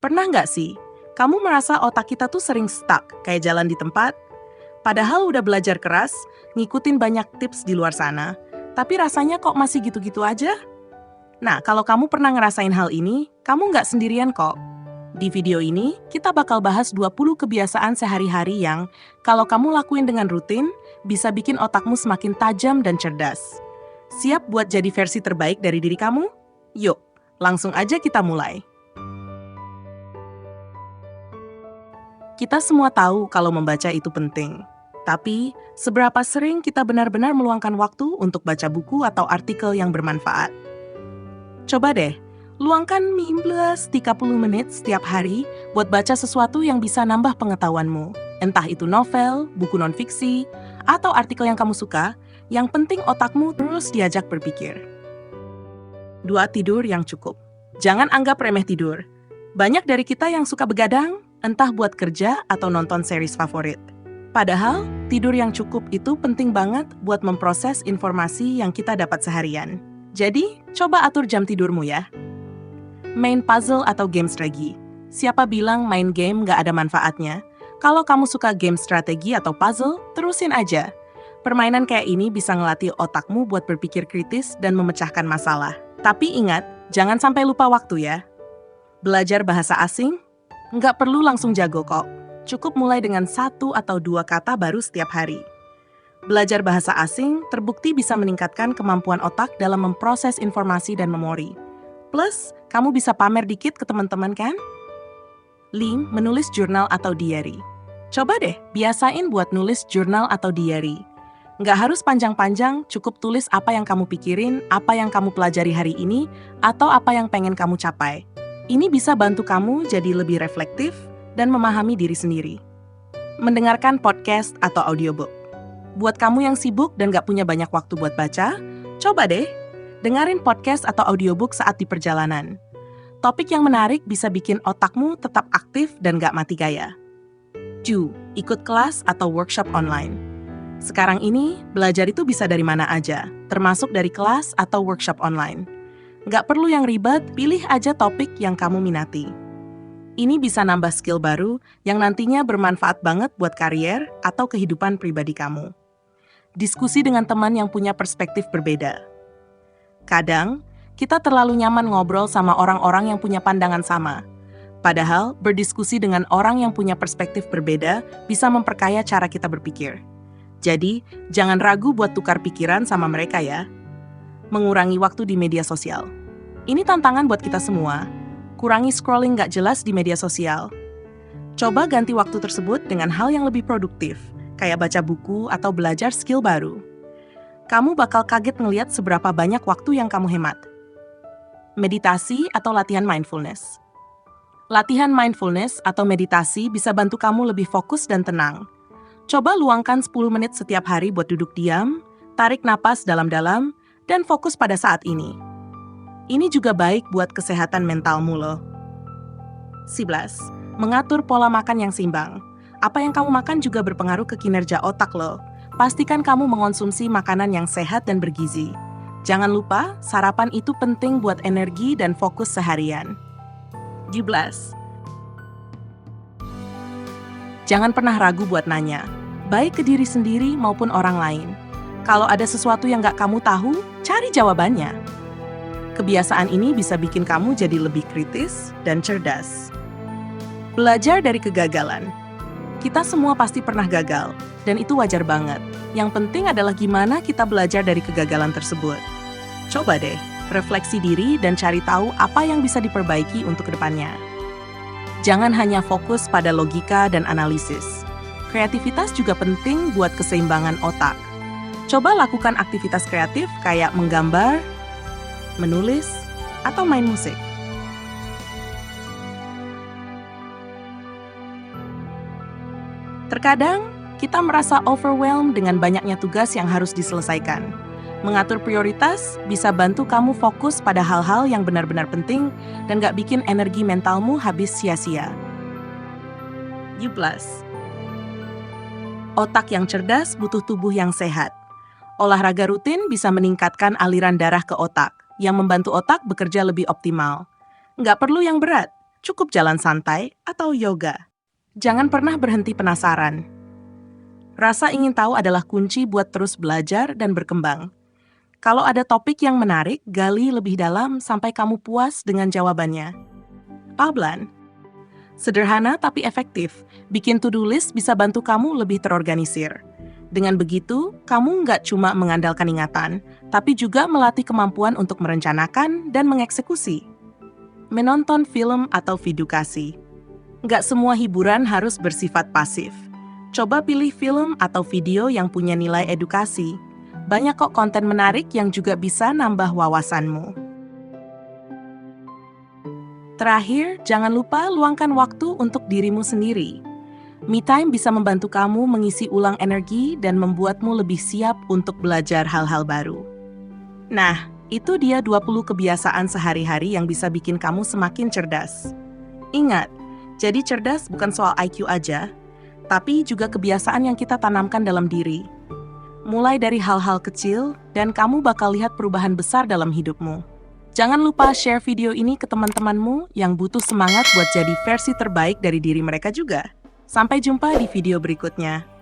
Pernah nggak sih, kamu merasa otak kita tuh sering stuck, kayak jalan di tempat? Padahal udah belajar keras, ngikutin banyak tips di luar sana, tapi rasanya kok masih gitu-gitu aja? Nah, kalau kamu pernah ngerasain hal ini, kamu nggak sendirian kok. Di video ini, kita bakal bahas 20 kebiasaan sehari-hari yang, kalau kamu lakuin dengan rutin, bisa bikin otakmu semakin tajam dan cerdas. Siap buat jadi versi terbaik dari diri kamu? Yuk, langsung aja kita mulai. Kita semua tahu kalau membaca itu penting. Tapi, seberapa sering kita benar-benar meluangkan waktu untuk baca buku atau artikel yang bermanfaat? Coba deh, luangkan 15-30 menit setiap hari buat baca sesuatu yang bisa nambah pengetahuanmu. Entah itu novel, buku non-fiksi, atau artikel yang kamu suka, yang penting otakmu terus diajak berpikir. 2. Tidur yang cukup. Jangan anggap remeh tidur. Banyak dari kita yang suka begadang, entah buat kerja atau nonton series favorit. Padahal, tidur yang cukup itu penting banget buat memproses informasi yang kita dapat seharian. Jadi, coba atur jam tidurmu ya. Main puzzle atau game strategi. Siapa bilang main game nggak ada manfaatnya? Kalau kamu suka game strategi atau puzzle, terusin aja. Permainan kayak ini bisa ngelatih otakmu buat berpikir kritis dan memecahkan masalah. Tapi ingat, jangan sampai lupa waktu ya. Belajar bahasa asing? Nggak perlu langsung jago kok. Cukup mulai dengan 1 atau 2 kata baru setiap hari. Belajar bahasa asing terbukti bisa meningkatkan kemampuan otak dalam memproses informasi dan memori. Plus, kamu bisa pamer dikit ke teman-teman kan? 5. Menulis jurnal atau diary. Coba deh, biasain buat nulis jurnal atau diary. Nggak harus panjang-panjang, cukup tulis apa yang kamu pikirin, apa yang kamu pelajari hari ini, atau apa yang pengen kamu capai. Ini bisa bantu kamu jadi lebih reflektif dan memahami diri sendiri. Mendengarkan podcast atau audiobook. Buat kamu yang sibuk dan gak punya banyak waktu buat baca, coba deh, dengerin podcast atau audiobook saat di perjalanan. Topik yang menarik bisa bikin otakmu tetap aktif dan gak mati gaya. 2. Ikut kelas atau workshop online. Sekarang ini, belajar itu bisa dari mana aja, termasuk dari kelas atau workshop online. Nggak perlu yang ribet, pilih aja topik yang kamu minati. Ini bisa nambah skill baru yang nantinya bermanfaat banget buat karier atau kehidupan pribadi kamu. Diskusi dengan teman yang punya perspektif berbeda. Kadang, kita terlalu nyaman ngobrol sama orang-orang yang punya pandangan sama. Padahal, berdiskusi dengan orang yang punya perspektif berbeda bisa memperkaya cara kita berpikir. Jadi, jangan ragu buat tukar pikiran sama mereka ya. Mengurangi waktu di media sosial. Ini tantangan buat kita semua. Kurangi scrolling nggak jelas di media sosial. Coba ganti waktu tersebut dengan hal yang lebih produktif, kayak baca buku atau belajar skill baru. Kamu bakal kaget ngelihat seberapa banyak waktu yang kamu hemat. Meditasi atau latihan mindfulness. Latihan mindfulness atau meditasi bisa bantu kamu lebih fokus dan tenang. Coba luangkan 10 menit setiap hari buat duduk diam, tarik napas dalam-dalam, dan fokus pada saat ini. Ini juga baik buat kesehatan mentalmu loh. 11. Mengatur pola makan yang seimbang. Apa yang kamu makan juga berpengaruh ke kinerja otak loh. Pastikan kamu mengonsumsi makanan yang sehat dan bergizi. Jangan lupa, sarapan itu penting buat energi dan fokus seharian. 17. Jangan pernah ragu buat nanya, baik ke diri sendiri maupun orang lain. Kalau ada sesuatu yang gak kamu tahu, cari jawabannya. Kebiasaan ini bisa bikin kamu jadi lebih kritis dan cerdas. Belajar dari kegagalan. Kita semua pasti pernah gagal, dan itu wajar banget. Yang penting adalah gimana kita belajar dari kegagalan tersebut. Coba deh, refleksi diri dan cari tahu apa yang bisa diperbaiki untuk kedepannya. Jangan hanya fokus pada logika dan analisis. Kreativitas juga penting buat keseimbangan otak. Coba lakukan aktivitas kreatif kayak menggambar, menulis, atau main musik. Terkadang, kita merasa overwhelmed dengan banyaknya tugas yang harus diselesaikan. Mengatur prioritas bisa bantu kamu fokus pada hal-hal yang benar-benar penting dan gak bikin energi mentalmu habis sia-sia. 17. Otak yang cerdas butuh tubuh yang sehat. Olahraga rutin bisa meningkatkan aliran darah ke otak, yang membantu otak bekerja lebih optimal. Nggak perlu yang berat, cukup jalan santai, atau yoga. Jangan pernah berhenti penasaran. Rasa ingin tahu adalah kunci buat terus belajar dan berkembang. Kalau ada topik yang menarik, gali lebih dalam sampai kamu puas dengan jawabannya. Pablan. Sederhana tapi efektif, bikin to-do list bisa bantu kamu lebih terorganisir. Dengan begitu, kamu nggak cuma mengandalkan ingatan, tapi juga melatih kemampuan untuk merencanakan dan mengeksekusi. Menonton film atau vidukasi. Nggak semua hiburan harus bersifat pasif. Coba pilih film atau video yang punya nilai edukasi. Banyak kok konten menarik yang juga bisa nambah wawasanmu. Terakhir, jangan lupa luangkan waktu untuk dirimu sendiri. Me time bisa membantu kamu mengisi ulang energi dan membuatmu lebih siap untuk belajar hal-hal baru. Nah, itu dia 20 kebiasaan sehari-hari yang bisa bikin kamu semakin cerdas. Ingat, jadi cerdas bukan soal IQ aja, tapi juga kebiasaan yang kita tanamkan dalam diri. Mulai dari hal-hal kecil, dan kamu bakal lihat perubahan besar dalam hidupmu. Jangan lupa share video ini ke teman-temanmu yang butuh semangat buat jadi versi terbaik dari diri mereka juga. Sampai jumpa di video berikutnya.